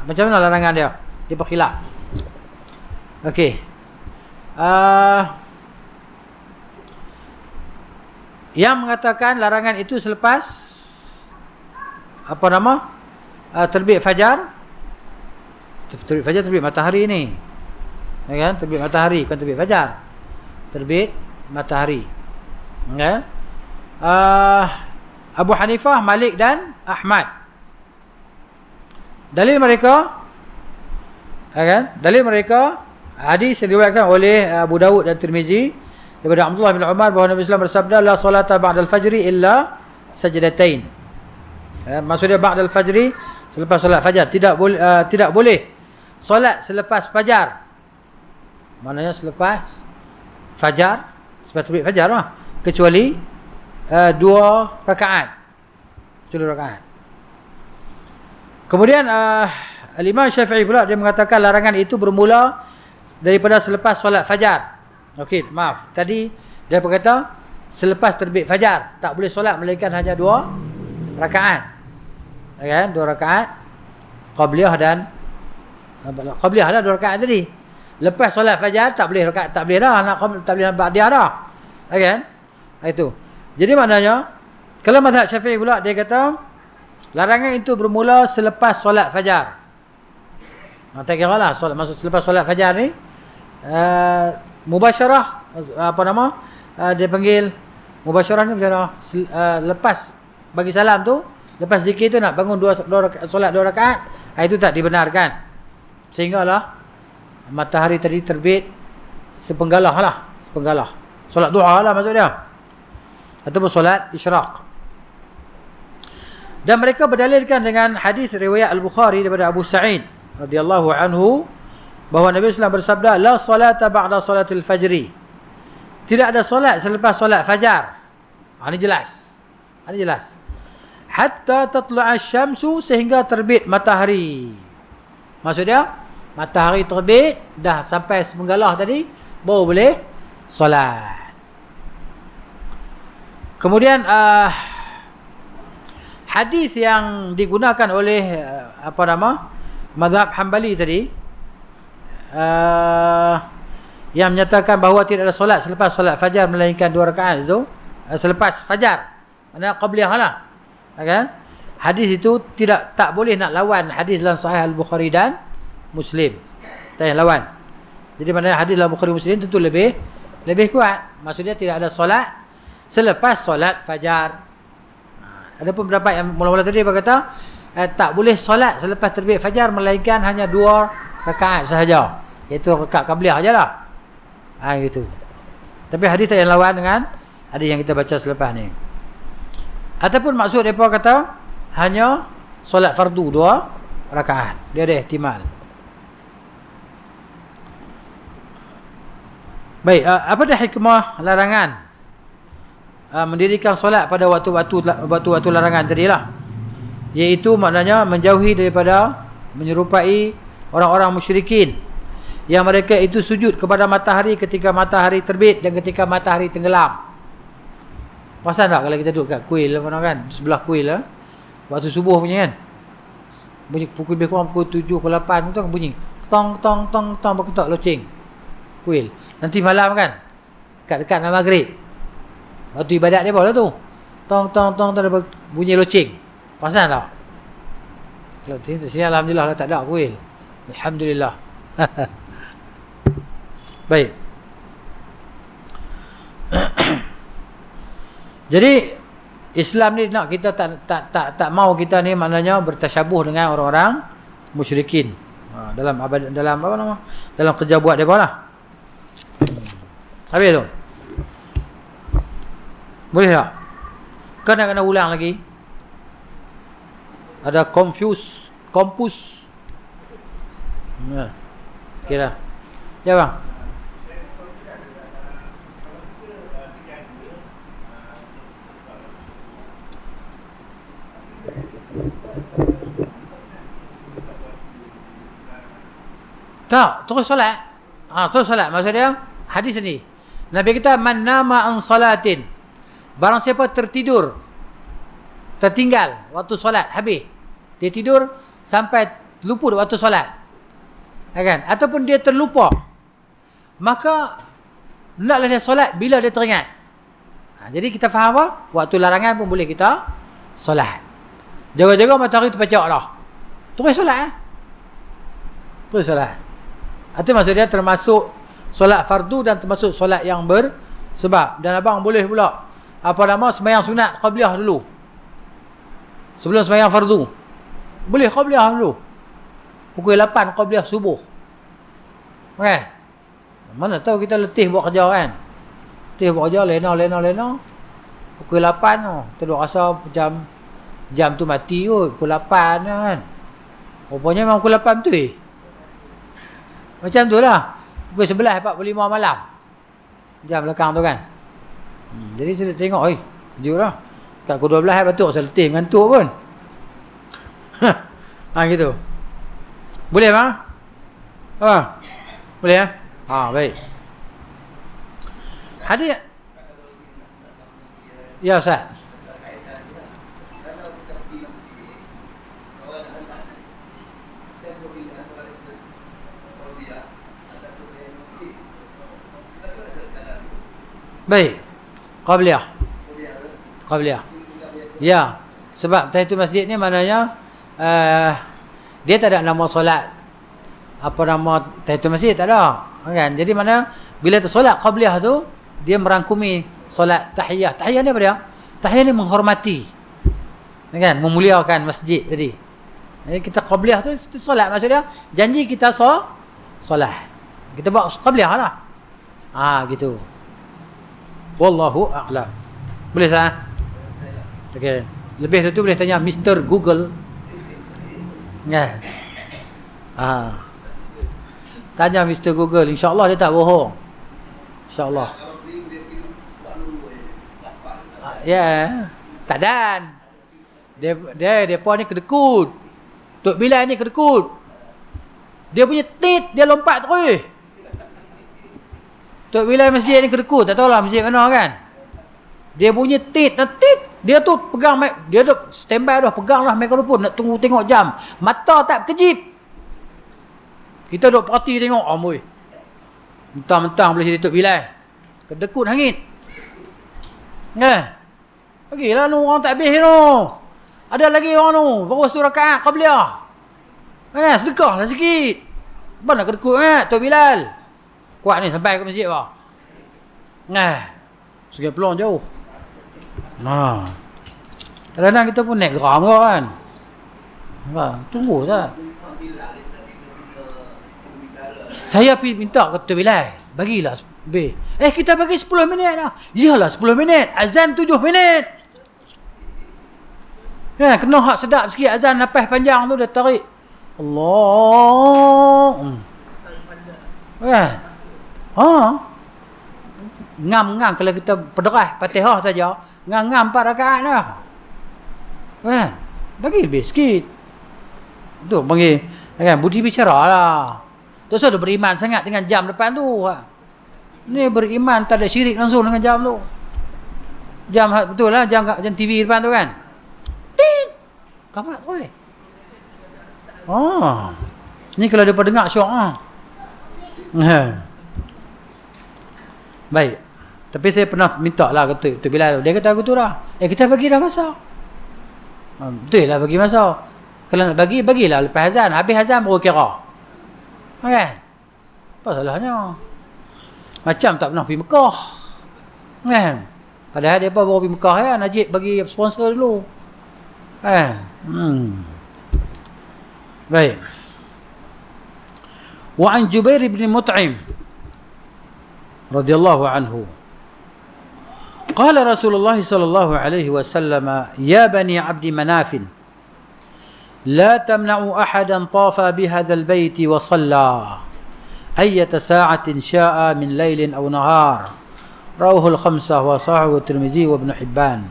Macam mana larangan dia? Dia berkhilaf. Okey. Yang mengatakan larangan itu selepas terbit fajar. Terbit fajar, terbit matahari ni, ya kan? Terbit matahari, bukan terbit fajar. Terbit matahari, ya. Abu Hanifah, Malik dan Ahmad. Dalil mereka, ya kan? Dalil mereka hadis yang diriwayatkan oleh Abu Dawud dan Tirmizi daripada Abdullah bin Umar bahawa Nabi sallallahu alaihi wasallam bersabda, la salata ba'dal fajri illa sajdatain. Maksudnya ba'dal fajri, selepas solat fajar, tidak boleh solat selepas fajar. Maknanya selepas fajar, selepas terbit fajar lah, kecuali 2 rakaat. Kecuali 2 rakaat. Kemudian Al-Imam Syafi'i pula dia mengatakan larangan itu bermula daripada selepas solat fajar. Okey, maaf. Tadi dia berkata selepas terbit fajar tak boleh solat melainkan hanya 2 rakaat. Kan? 2 rakaat qabliyah dan qabliyah dah 2 rakaat tadi. Lepas solat fajar tak boleh rakaat, tak boleh dah nak tak boleh ba'diyah dah. Kan? Itu. Jadi maknanya kalau mazhab Syafi'i pula dia kata larangan itu bermula selepas solat fajar. Tak kira lah solat, maksud selepas solat fajar ni mubasyarah dia panggil mubasyarah ni macam mana? Lepas bagi salam tu, lepas zikir tu nak bangun solat 2 rakaat, itu tak dibenarkan. Sehinggalah matahari tadi terbit sepenggalah. Solat duha lah maksud dia. Ataupun solat isyraq. Dan mereka berdalilkan dengan hadis riwayat Al-Bukhari daripada Abu Sa'id radhiyallahu anhu bahawa Nabi SAW bersabda, la salata ba'da salatil fajri. Tidak ada solat selepas solat fajar. Ini jelas. Hatta tatlu'a syamsu, sehingga terbit matahari. Maksudnya matahari terbit dah sampai sepenggalah tadi baru boleh solat. Kemudian hadis yang digunakan oleh mazhab Hanbali tadi yang menyatakan bahawa tidak ada solat selepas solat fajar melainkan 2 rakaat itu selepas fajar, maknanya qabliyah lah, kan? Hadis itu tak boleh nak lawan hadis dalam Sahih Al-Bukhari dan Muslim. Tak payah lawan. Jadi maknanya hadis dalam Bukhari Muslim tentu lebih kuat. Maksudnya tidak ada solat selepas solat fajar. Adapun pendapat yang mula-mula tadi berkata tak boleh solat selepas terbit fajar melainkan hanya 2 rakaat sahaja, iaitu rakaat qabliyah ajalah. Gitu. Tapi hadis tak yang lawan dengan hadis yang kita baca selepas ni. Ataupun maksud mereka kata hanya solat fardu 2 rakaat. Dia ada ihtimal. Baik, apa dah hikmah larangan mendirikan solat pada waktu-waktu larangan tadilah, iaitu maknanya menjauhi daripada menyerupai orang-orang musyrikin yang mereka itu sujud kepada matahari ketika matahari terbit dan ketika matahari tenggelam. Pasal tak kalau kita duduk kat kuil kan, sebelah kuil waktu subuh punya kan, bunyi pukul lebih kurang pukul 7 pukul 8 tu kan bunyi tong berketok loceng kuil. Nanti malam kan dekat nak maghrib, waktu ibadat dia bawa tu tong ada bunyi loceng. Pasal tak? Sini alhamdulillah tak ada kuil. Alhamdulillah. Baik. Jadi Islam ni nak kita tak mau kita ni maknanya bertasyabuh dengan orang-orang musyrikin dalam kerja buat depa lah. Habis tu. Boleh tak? Kau nak kena ulang lagi? Ada kompus. Kira. Ya bang. Tak, terus solat. Terus solat. Maksud dia hadis ni. Nabi kita man nama an salatin. Barang siapa tertidur, tertinggal waktu solat habis. Dia tidur sampai luput waktu solat. Kan? Ataupun dia terlupa. Maka naklah dia solat bila dia teringat. Jadi kita faham apa? Waktu larangan pun boleh kita solat. Jaga-jaga matahari terpecah dah. Terus solat. Terus solat. Itu maksud dia termasuk solat fardu dan termasuk solat yang bersebab. Dan abang boleh pula sembahyang sunat qabliyah dulu. Sebelum sembahyang fardu. Boleh qabliyah dulu. Pukul 8 qabliyah subuh. Okay. Mana tahu kita letih buat kerja kan. Letih buat kerja lena. Pukul 8 kita duk rasa macam jam tu mati kot. Pukul 8 kan. Rupanya memang pukul 8 tu macam tu lah. Pukul 11.45 malam. Jam belakang tu kan. Jadi saya tengok, kejut lah. Kat pukul 12 batuk saya letih mengantuk pun. Gitu. Boleh bang? Boleh ya? Baik. Hadis. Ya Ustaz. Baik. Qabliyah. Ya. Sebab tahiyatul masjid ni maknanya dia tak ada nama solat. Apa nama tahiyatul masjid tak ada. Kan? Jadi mana bila tu solat qabliyah tu dia merangkumi solat tahiyah. Tahiyah ni apa dia? Tahiyah ni menghormati. Kan? Memuliakan masjid tadi. Jadi kita qabliyah tu solat maksudnya janji kita solat. Kita buat qabliyah lah. Gitu. Wallahu a'lam. Boleh sah? Okey. Lebih tu boleh tanya Mr. Google. Ya. Tanya Mr. Google, insya-Allah dia tak bohong. Insya-Allah. Tak dan. Depa ni kedekut. Tok Bilal ni kedekut. Dia punya tit dia lompat terus. Tok Bilal masjid ni kedekut, tak tahulah masjid mana kan. Dia punya tit, dia tu pegang dia tu standby dah, peganglah mikrofon nak tunggu tengok jam. Mata tak berkejip. Kita duk parti tengok, amboi. Mentang-mentang boleh jadi Tok Bilal. Kedekut hangit. Bagilah nu orang tak habis tu. Ada lagi orang tu, baru 1 rakaat qabliyah. Sedekahlah sikit. Apa nak kedekut Tok Bilal? Kuat ni sampai ke masjid bah. Sungai Pelong jauh. Kadang-kadang kita pun naik geram ke kan. Tunggu sah. Saya pergi minta ke Tok Bilal, bagilah kita bagi 10 minit lah. Iyalah 10 minit. Azan 7 minit. Kena hak sedap sikit azan lepas panjang tu dia tarik. Allah. Ngam-ngam kalau kita pederah Fatihah saja, ngam-ngam 4 rakaat dah. Bagi lebih sikit. Tu panggil budi bicara lah. Tu saya dah beriman sangat dengan jam depan tu. Ni beriman tak ada syirik langsung dengan jam tu. Jam betul lah, jam TV depan tu kan. Ting. Kamat tu Ni kalau dia dengar syok Baik. Tapi saya pernah minta lah ke Tok Bilal. Dia kata aku tu lah. Kita bagi dah masa. Betul lah bagi masa. Kalau nak bagi, bagilah lepas azan. Habis azan baru kira. Kan? Apa salahnya? Macam tak pernah pergi Mekah. Kan? Padahal dia baru pergi Mekah ya. Najib bagi sponsor dulu. Baik. Wa an Jubair bin Mut'im radhiyallahu anhu qala Rasulullah sallallahu alaihi wasallam ya bani Abd Manaf la tamna'u ahadan tafa bihadha albayt wa shalla ayyata sa'atin sha'a min laylin aw nahar rawahu al-khamsah wa sahahu at-Tirmizi wa Ibn Hibban.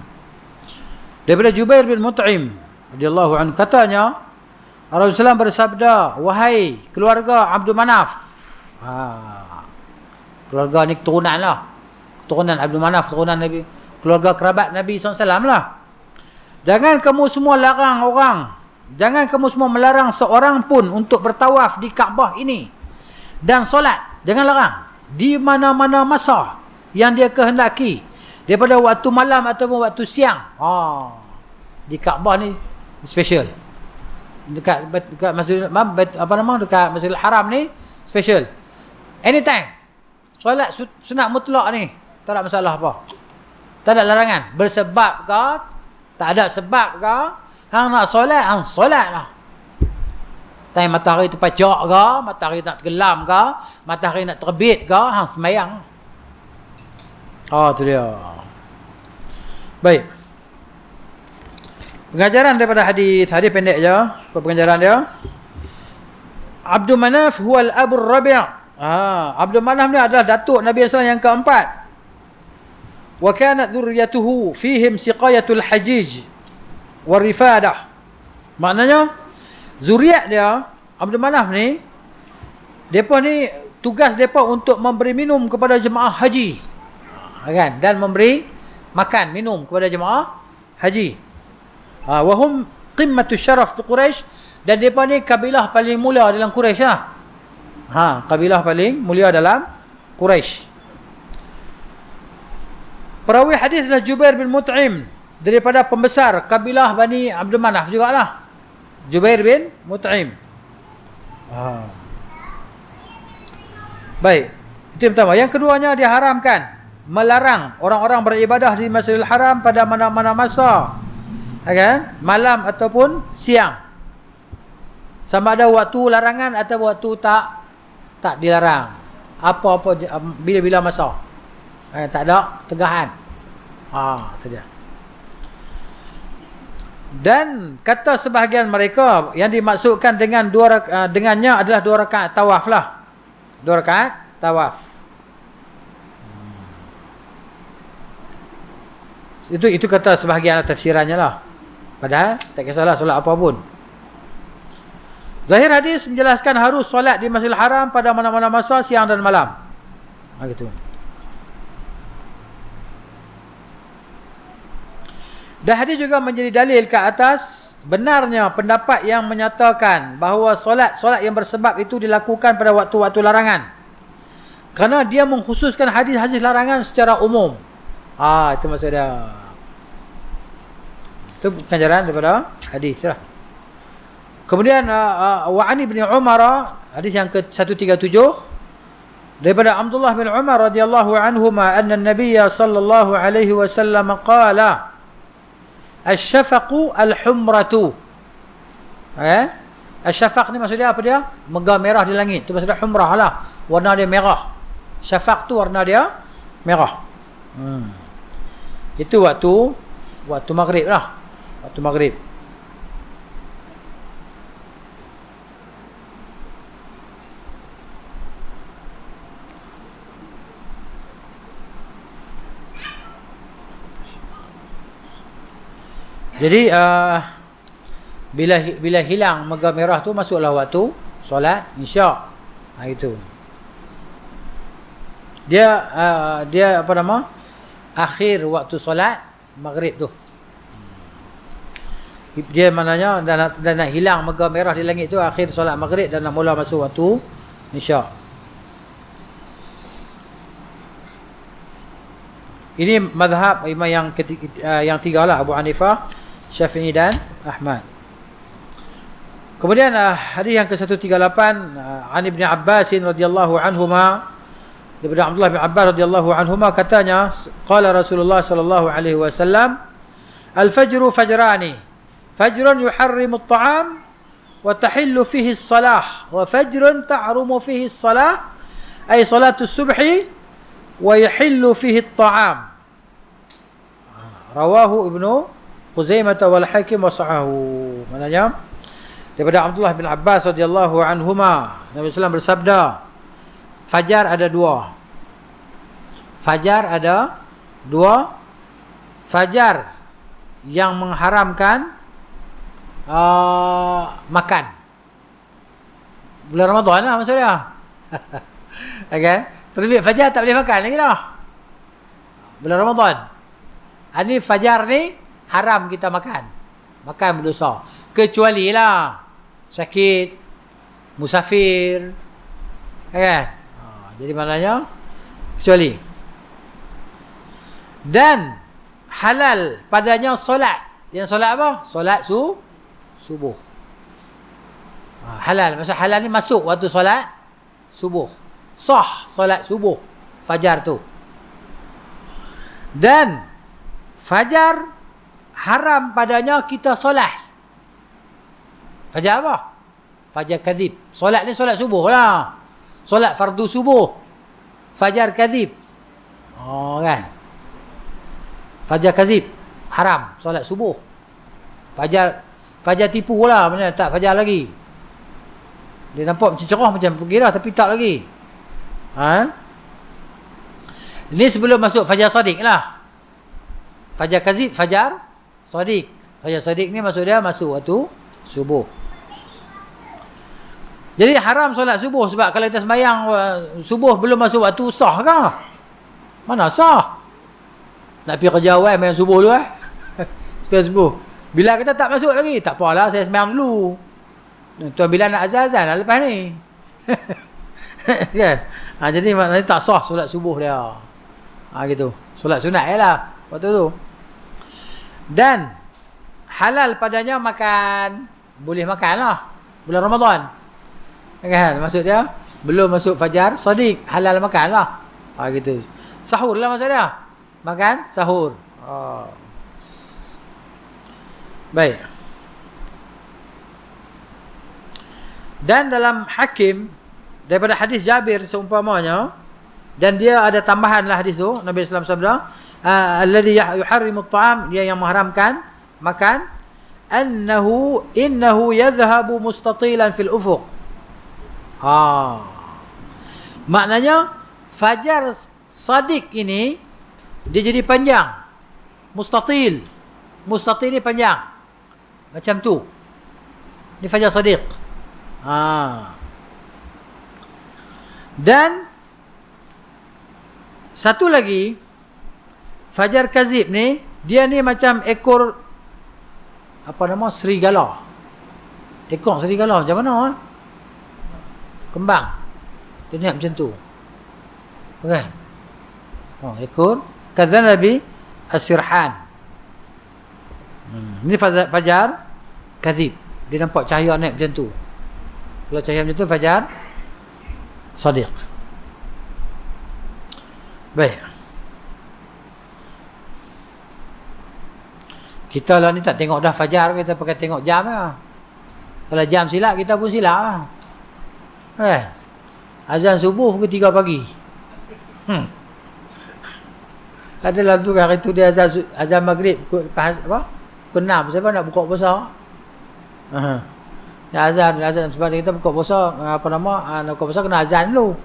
Daripada Jubair bin Mut'im radhiyallahu anhu katanya Rasulullah bersabda, wahai keluarga Abdul Manaf. Keluarga ni keturunan lah. Keturunan Abdul Manaf, keturunan Nabi, keluarga kerabat Nabi SAW lah. Jangan kamu semua larang orang. Jangan kamu semua melarang seorang pun untuk bertawaf di Kaabah ini. Dan solat. Jangan larang. Di mana-mana masa yang dia kehendaki. Daripada waktu malam ataupun waktu siang. Di Kaabah ni special. Dekat Masjidil dekat Masjidil Haram ni special. Anytime. Solat sunat mutlak ni tak ada masalah apa. Tak ada larangan. Bersebab ke? Tak ada sebab ke? Hang nak solat, hang solat lah. Time matahari terpajak ke? Matahari nak tenggelam ke? Matahari nak terbit ke? Hang semayang. Tu dia. Baik. Pengajaran daripada hadis pendek je. Apa pengajaran dia? Abdul Manaf huwa al-abu ar-rabi'. Abdul Manaf ni adalah datuk Nabi SAW yang keempat. Wa kanat dzurriyyatuhu fihim siqayatul hajij wa rifadah. Maknanya zuriat dia Abdul Manaf ni, depa ni tugas depa untuk memberi minum kepada jemaah haji. Kan? Dan memberi makan, minum kepada jemaah haji. Wa hum qimmatu syaraf fi Quraisy, dan depa ni kabilah paling mulia dalam Quraisy lah. Kabilah paling mulia dalam Quraisy. Perawi hadis adalah Jubair bin Mut'im, daripada pembesar kabilah Bani Abdul Manaf jugalah. Jubair bin Mut'im. Baik, itu yang pertama. Yang keduanya, diharamkan, melarang orang-orang beribadah di Masjidil Haram pada mana-mana masa, kan? Malam ataupun siang. Sama ada waktu larangan atau waktu tak dilarang. Apa-apa bila-bila masa. Tak ada tegahan. Saja. Dan kata sebahagian mereka, yang dimaksudkan dengan dengannya adalah 2 rakaat tawaf lah. 2 rakaat tawaf. Itu kata sebahagian tafsirannya lah. Padahal tak kisahlah solat apa pun. Zahir hadis menjelaskan harus solat di Masjidil Haram pada mana-mana masa, siang dan malam. Gitu. Dan hadis juga menjadi dalil ke atas benarnya pendapat yang menyatakan bahawa solat yang bersebab itu dilakukan pada waktu-waktu larangan. Kerana dia mengkhususkan hadis-hadis larangan secara umum. Itu maksud dia. Itu pengajaran daripada hadis lah. Kemudian wa'ani bin Umar, hadis yang ke-137, daripada Abdullah bin Umar radhiyallahu anhuma anna an-nabiy sallallahu alaihi wasallam qala asy-syafaqu al-humratu. Asy-syafaq ni maksudnya apa dia? Mega merah di langit. Itu maksudnya humrah lah. Warna dia merah. Syafaq tu warna dia merah. Itu waktu maghrib lah. Waktu maghrib. Jadi bila hilang mega merah tu, masuklah waktu solat Isyak. Itu. Dia apa nama? Akhir waktu solat maghrib tu. Dia maknanya dan nak hilang mega merah di langit tu akhir solat maghrib dan nak mula masuk waktu Isyak. Ini mazhab imam yang tiga lah, Abu Hanifah, Syafi'i dan Ahmad. Kemudian hadis yang ke-138 an Ibn Abbas radhiyallahu anhuma, daripada Abdullah bin Abbas radhiyallahu anhuma, katanya qala Rasulullah sallallahu alaihi wasallam al-fajru fajrani, fajrun yuharrimu at-ta'am wa tahillu fihi as-salah, wa fajrun ta'rumu fihi as-salah ay salatu as-subhi wa yahillu fihi at-ta'am. Rawahu Ibnu Khuzaimah wal Hakim wa sahahu. Maknanya daripada Abdullah bin Abbas radhiyallahu anhuma, Nabi sallallahu bersabda, fajar ada 2. Fajar ada 2. Fajar yang mengharamkan makan. Bulan Ramadan lah maksudnya. Okay? Terbit fajar tak boleh makan lagi dah. Bulan Ramadan. Ini fajar ni haram kita makan. Makan berdosa. Kecuali lah sakit, musafir. Kan? Jadi maknanya kecuali. Dan halal padanya solat. Yang solat apa? Solat subuh. Halal. Maksud halal ni masuk waktu solat subuh. Sah solat subuh. Fajar tu. Dan fajar haram padanya kita solat. Fajar apa? Fajar kadhib. Solat ni solat subuh lah. Solat fardu subuh. Fajar kadhib. Kan? Fajar kadhib. Haram. Solat subuh. Fajar tipu lah. Maksudnya tak fajar lagi. Dia nampak macam cerah, macam kira tapi tak lagi. Ini sebelum masuk fajar sadiq lah. Fajar kadhib, fajar sadiq. Fajar sadiq ni maksud dia masuk waktu subuh. Jadi haram solat subuh sebab kalau kita sembahyang subuh belum masuk waktu sah ke? Mana sah? Nak pergi kerja awal sembahyang subuh dulu sembahyang subuh. Bila kita tak masuk lagi, tak apalah saya sembahyang dulu. Tuan bila nak azan lah lepas ni. Kan? Jadi maknanya tak sah solat subuh dia. Gitu. Solat sunat lah waktu tu. Dan halal padanya makan. Boleh makan lah bulan Ramadan. Kan? Maksud dia belum masuk fajar shadiq, halal makan lah. Gitu. Sahur lah maksud dia. Makan sahur. Baik. Dan dalam Hakim daripada hadis Jabir seumpamanya, dan dia ada tambahan lah hadis tu, Nabi sallallahu alaihi wasallam sabda, alladhi yuharrimu at-ta'am, dia yang mengharamkan makan, innahu yadhhabu mustatilan fil ufuq. Maknanya fajar shadiq ini dia jadi panjang. Mustatil ni panjang. Macam tu. Ni fajar shadiq. Dan satu lagi, fajar kazib ni, dia ni macam ekor apa nama, serigala. Ekor serigala macam mana? Kembang. Dia ni macam tu. Okey. Ekor kadzanabi as-sirhan. Ni fajar kazib. Dia nampak cahaya naik macam tu. Kalau cahaya macam tu fajar shadiq. Baik. Kita lah ni tak tengok dah fajar, kita pakai tengok jam lah. Kalau jam silap, kita pun silap lah. Azan subuh pukul 3 pagi. Adalah tu hari tu dia azan maghrib pukul 6. Siapa nak buka puasa? Azan sebab kita buka puasa, nak buka puasa kena azan dulu.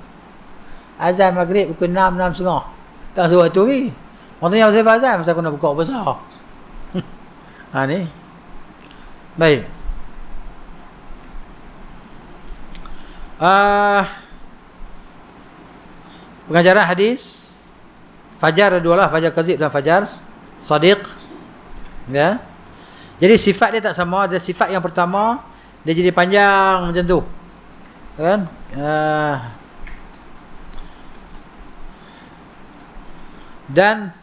Azan maghrib pukul 6, 6.30. Tak suruh tu lagi. Maksudnya saya azan masa aku nak buka puasa. Ni. Baik. Pengajaran hadis fajar ada dua lah, fajar kazib dan fajar shadiq. Ya. Jadi sifat dia tak sama. Ada sifat yang pertama, dia jadi panjang macam tu. Kan? Dan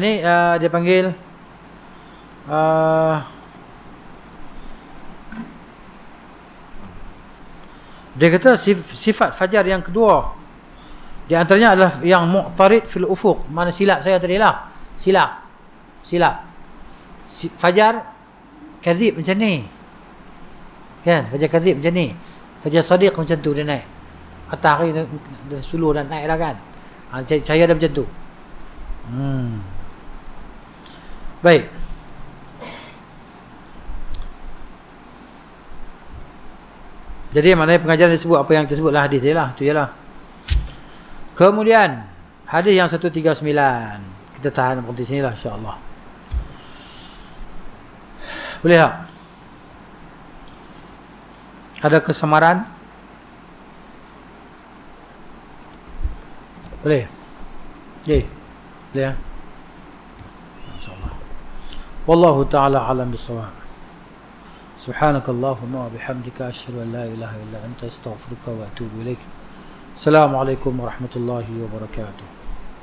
ni dia panggil dia kata sifat fajar yang kedua di antaranya adalah yang mu'tarid fil ufuq. Mana silap saya tadi lah. Silap. Fajar kadzib macam ni. Kan? Fajar kadzib macam ni. Fajar shadiq macam tu dia naik. Matahari dan suluh dan naik dah kan. Cahaya dah macam tu. Baik. Jadi maknanya pengajaran disebut apa yang tersebutlah hadis dia lah. Tu ialah. Kemudian hadis yang 139. Kita tahan sampai sini lah insya-Allah. Boleh tak? Ada kesamaran? Boleh? Boleh ya? InsyaAllah. Wallahu ta'ala alam bisawab. Subhanakallahumma wa bihamdika asyhadu an la ilaha illa anta astaghfiruka wa atubu ilaik. Assalamualaikum warahmatullahi wabarakatuh.